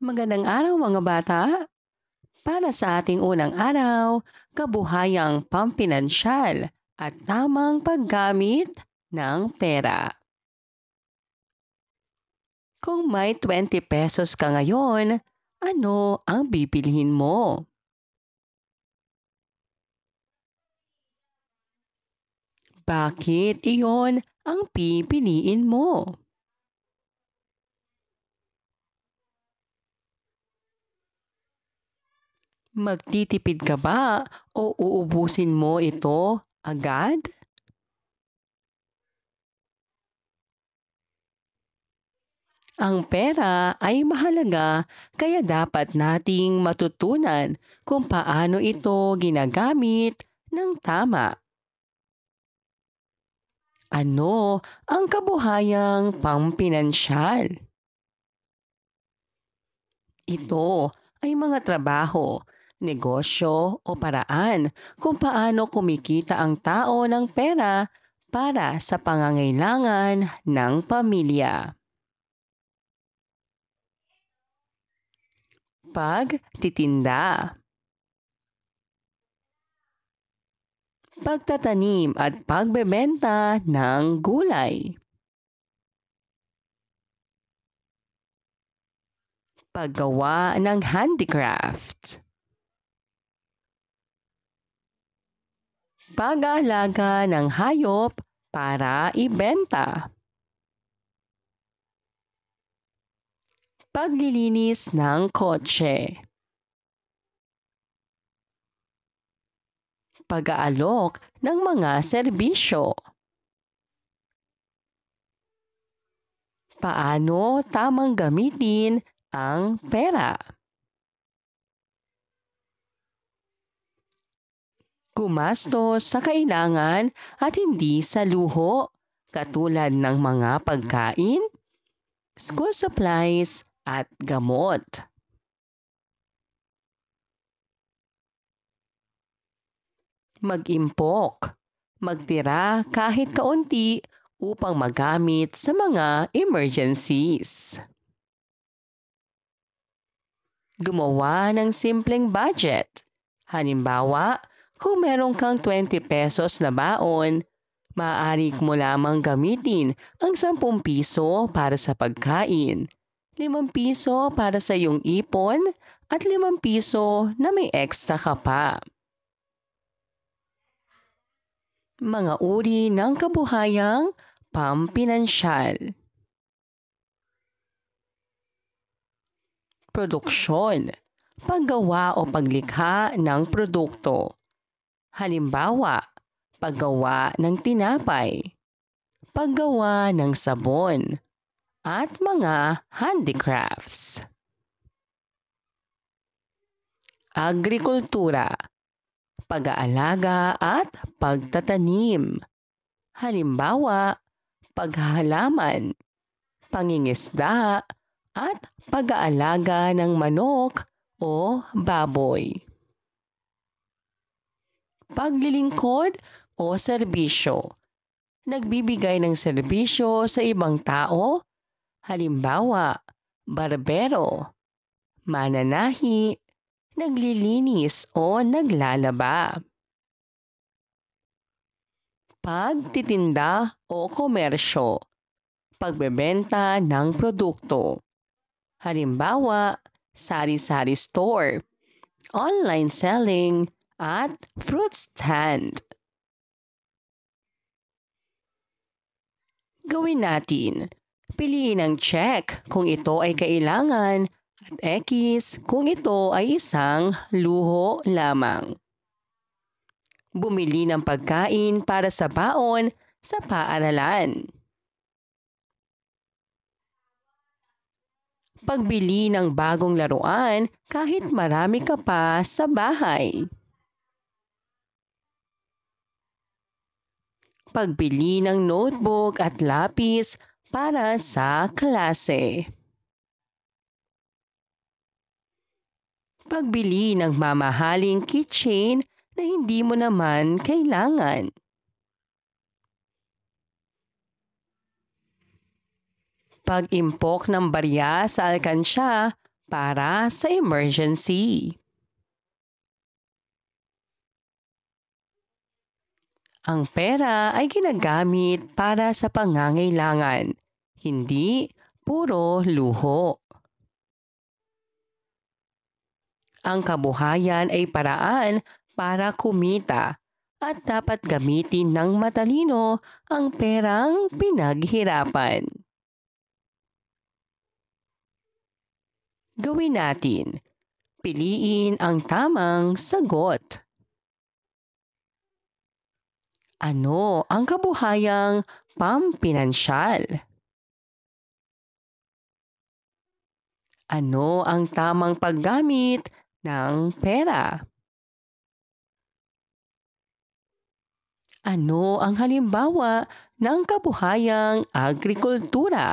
Magandang araw mga bata! Para sa ating unang araw, kabuhayang pampinansyal at tamang paggamit ng pera. Kung may 20 pesos ka ngayon, ano ang bibilhin mo? Bakit iyon ang pipiliin mo? Magtitipid ka ba o uubusin mo ito agad? Ang pera ay mahalaga kaya dapat nating matutunan kung paano ito ginagamit ng tama. Ano ang kabuhayang pampinansyal? Ito ay mga trabaho, negosyo o paraan kung paano kumikita ang tao ng pera para sa pangangailangan ng pamilya. Pagtitinda, pagtatanim at pagbebenta ng gulay, paggawa ng handicraft, pag-aalaga ng hayop para ibenta, paglilinis ng kotse, pag-aalok ng mga serbisyo. Paano tamang gamitin ang pera? Gumastos sa kailangan at hindi sa luho, katulad ng mga pagkain, school supplies at gamot. Mag-impok, magtira kahit kaunti upang magamit sa mga emergencies. Gumawa ng simpleng budget. Halimbawa, kung meron kang 20 pesos na baon, maaari mo lamang gamitin ang 10 piso para sa pagkain, 5 piso para sa iyong ipon, at 5 piso na may extra ka pa. Mga uri ng kabuhayang pampinansyal. Produksyon, paggawa o paglikha ng produkto. Halimbawa, paggawa ng tinapay, paggawa ng sabon, at mga handicrafts. Agrikultura, pag-aalaga at pagtatanim. Halimbawa, paghahalaman, pangingisda, at pag-aalaga ng manok o baboy. Paglilingkod o serbisyo. Nagbibigay ng serbisyo sa ibang tao, halimbawa, barbero, mananahi, naglilinis o naglalaba. Pagtitinda o komersyo, pagbebenta ng produkto. Halimbawa, sari-sari store, online selling, at fruit stand. Gawin natin. Piliin ang check kung ito ay kailangan at X kung ito ay isang luho lamang. Bumili ng pagkain para sa baon sa paaralan. Pagbili ng bagong laruan kahit marami ka pa sa bahay. Pagbili ng notebook at lapis para sa klase. Pagbili ng mamahaling keychain na hindi mo naman kailangan. Pag-impok ng barya sa alkansya para sa emergency. Ang pera ay ginagamit para sa pangangailangan, hindi puro luho. Ang kabuhayan ay paraan para kumita at dapat gamitin ng matalino ang perang pinaghirapan. Gawin natin. Piliin ang tamang sagot. Ano ang kabuhayang pampinansyal? Ano ang tamang paggamit ng pera? Ano ang halimbawa ng kabuhayang agrikultura?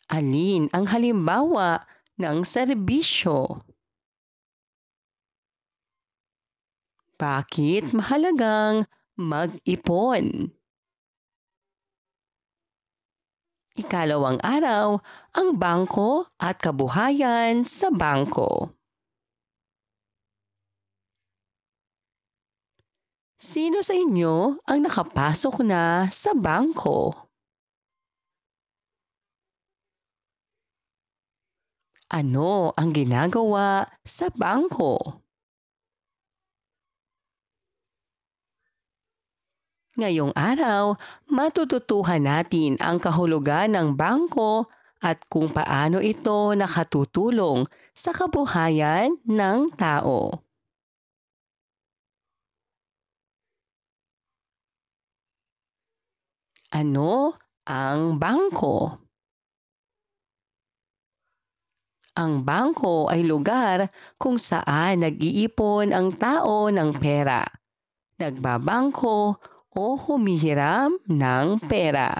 Alin ang halimbawa ng serbisyo? Bakit mahalagang mag-ipon? Ikalawang araw, ang bangko at kabuhayan sa bangko. Sino sa inyo ang nakapasok na sa bangko? Ano ang ginagawa sa bangko? Ngayong araw, matututuhan natin ang kahulugan ng bangko at kung paano ito nakatutulong sa kabuhayan ng tao. Ano ang bangko? Ang bangko ay lugar kung saan nag-iipon ang tao ng pera, nagbabangko o humihiram ng pera.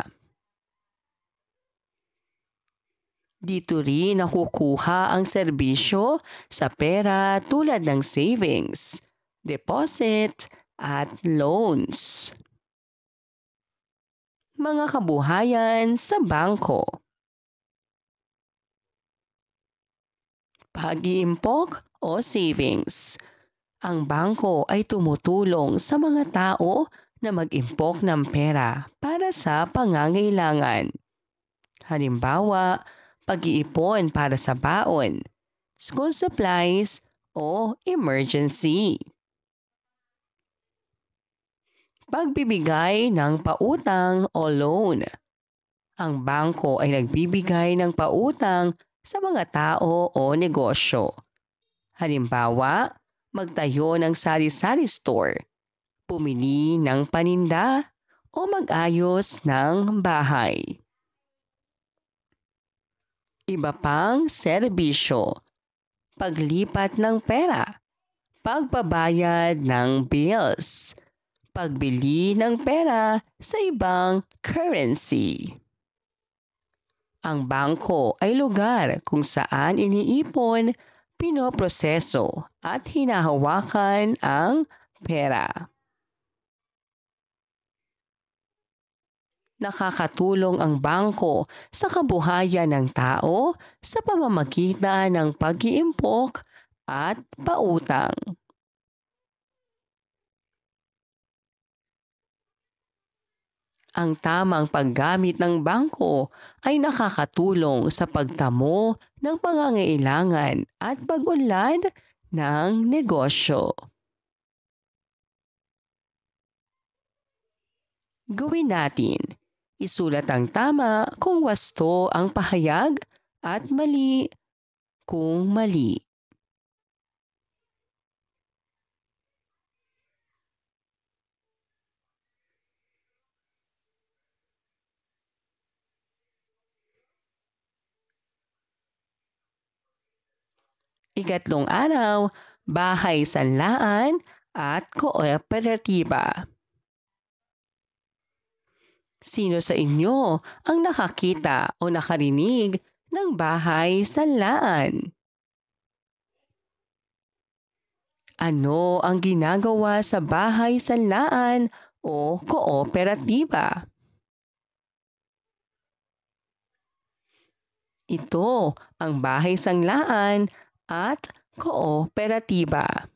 Dito rin nakukuha ang serbisyo sa pera tulad ng savings, deposit at loans. Mga kabuhayan sa bangko. Pag-iimpok o savings. Ang bangko ay tumutulong sa mga tao na mag-impok ng pera para sa pangangailangan. Halimbawa, pag-iipon para sa baon, school supplies o emergency. Pagbibigay ng pautang o loan. Ang bangko ay nagbibigay ng pautang sa mga tao o negosyo. Halimbawa, magtayo ng sari-sari store, pumili ng paninda, o mag-ayos ng bahay. Iba pang serbisyo, paglipat ng pera, pagbabayad ng bills, pagbili ng pera sa ibang currency. Ang bangko ay lugar kung saan iniipon, pinoproseso at hinahawakan ang pera. Nakakatulong ang bangko sa kabuhayan ng tao sa pamamagitan ng pag-iimpok at pautang. Ang tamang paggamit ng bangko ay nakakatulong sa pagtamo ng pangangailangan at pag-unlad ng negosyo. Gawin natin. Isulat ang tama kung wasto ang pahayag at mali kung mali. Ikatlong araw, bahay sanlaan at kooperatiba. Sino sa inyo ang nakakita o nakarinig ng bahay sanlaan? Ano ang ginagawa sa bahay sanlaan o kooperatiba? Ito ang bahay sanglaan at kooperatiba.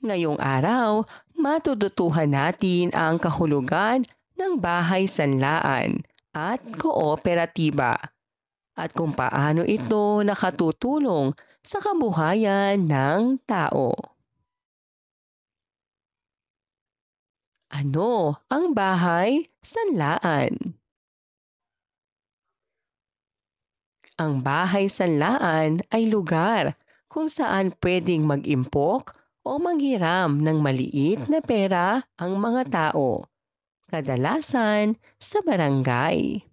Ngayong araw, matututuhan natin ang kahulugan ng bahay sanlaan at kooperatiba at kung paano ito nakatutulong sa kabuhayan ng tao. Ano ang bahay sanlaan? Ang bahay sanlaan ay lugar kung saan pwedeng mag-impok o manghiram ng maliit na pera ang mga tao, kadalasan sa barangay.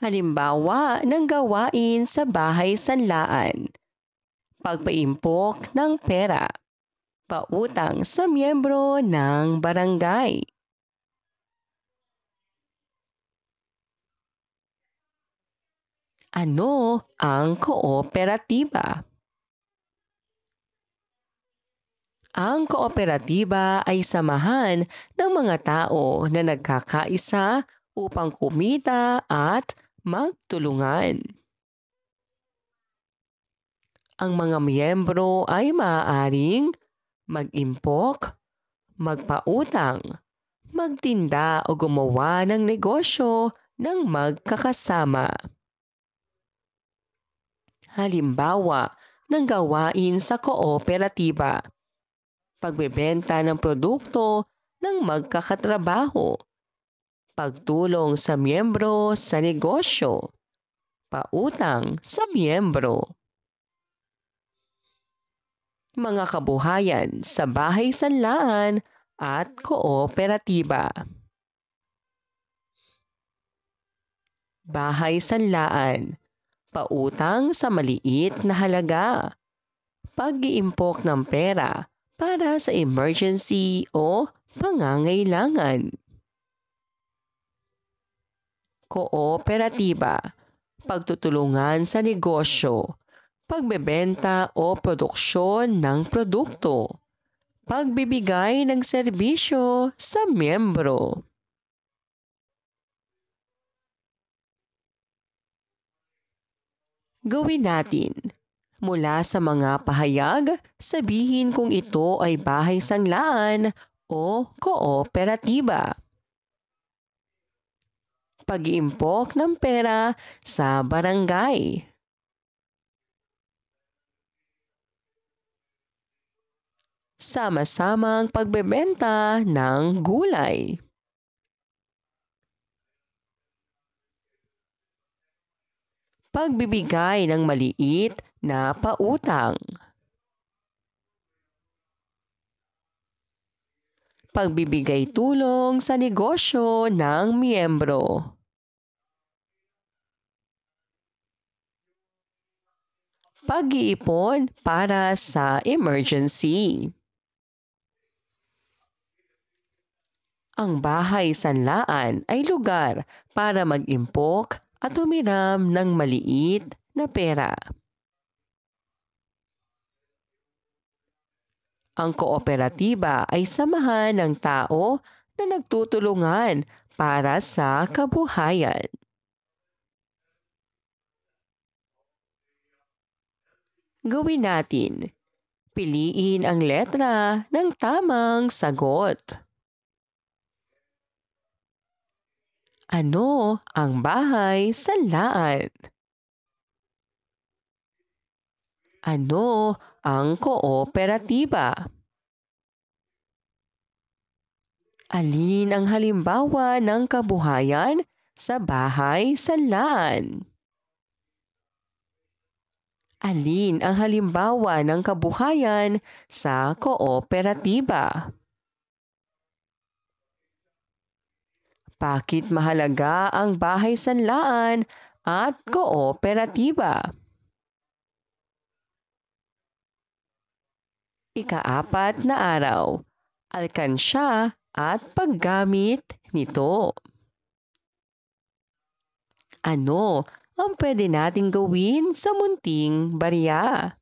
Halimbawa ng gawain sa bahay sanlaan, pagpaimpok ng pera, pautang sa miyembro ng barangay. Ano ang kooperatiba? Ang kooperatiba ay samahan ng mga tao na nagkakaisa upang kumita at magtulungan. Ang mga miyembro ay maaaring mag-impok, magpautang, magtinda o gumawa ng negosyo ng magkakasama. Halimbawa ng gawain sa kooperatiba, pagbebenta ng produkto ng magkakatrabaho, pagtulong sa miyembro sa negosyo, pautang sa miyembro. Mga kabuhayan sa bahay sanlaan at kooperatiba. Bahay sanlaan, pautang sa maliit na halaga, pag-iimpok ng pera para sa emergency o pangangailangan. Kooperatiba, pagtutulungan sa negosyo, pagbebenta o produksyon ng produkto, pagbibigay ng serbisyo sa miyembro. Gawin natin. Mula sa mga pahayag, sabihin kung ito ay bahay sanlaan o kooperatiba. Pag-iimpok ng pera sa barangay. Sama-samang pagbebenta ng gulay. Pagbibigay ng maliit na pautang. Pagbibigay tulong sa negosyo ng miyembro. Pag-iipon para sa emergency. Ang bahay sanlaan ay lugar para mag-impok at humiram ng maliit na pera. Ang kooperatiba ay samahan ng tao na nagtutulungan para sa kabuhayan. Gawin natin. Piliin ang letra ng tamang sagot. Ano ang bahay sanlaan? Ano ang kooperatiba? Alin ang halimbawa ng kabuhayan sa bahay sanlaan? Alin ang halimbawa ng kabuhayan sa kooperatiba? Bakit mahalaga ang bahay sanlaan at kooperatiba? Ika-4 na araw, alkansya at paggamit nito. Ano ang pwede nating gawin sa munting barya?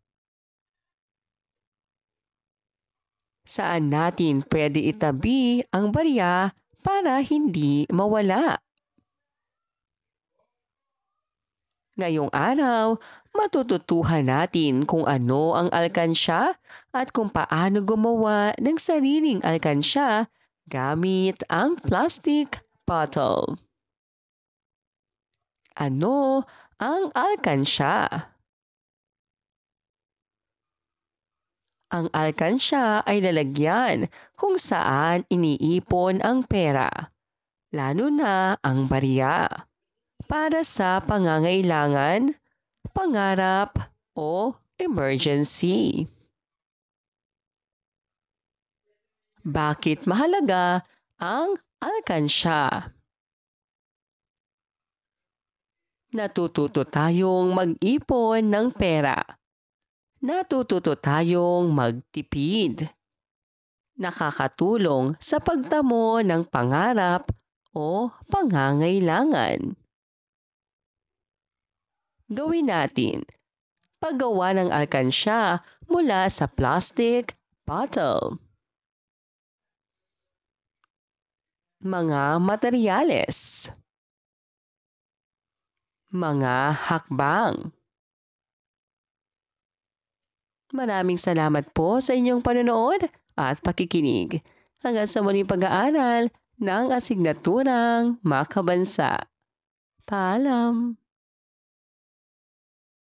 Saan natin pwede itabi ang barya para hindi mawala? Ngayong araw, matututuhan natin kung ano ang alkansya at kung paano gumawa ng sariling alkansya gamit ang plastic bottle. Ano ang alkansya? Ang alkansya ay lalagyan kung saan iniipon ang pera, lalo na ang barya, para sa pangangailangan, pangarap o emergency. Bakit mahalaga ang alkansya? Natututo tayong mag-ipon ng pera. Natututo tayong magtipid. Nakakatulong sa pagtamo ng pangarap o pangangailangan. Gawin natin paggawa ng alkansya mula sa plastic bottle. Mga materyales. Mga hakbang. Maraming salamat po sa inyong panonood at pakikinig. Hanggang sa muling pag-aaral ng asignaturang makabansa. Paalam!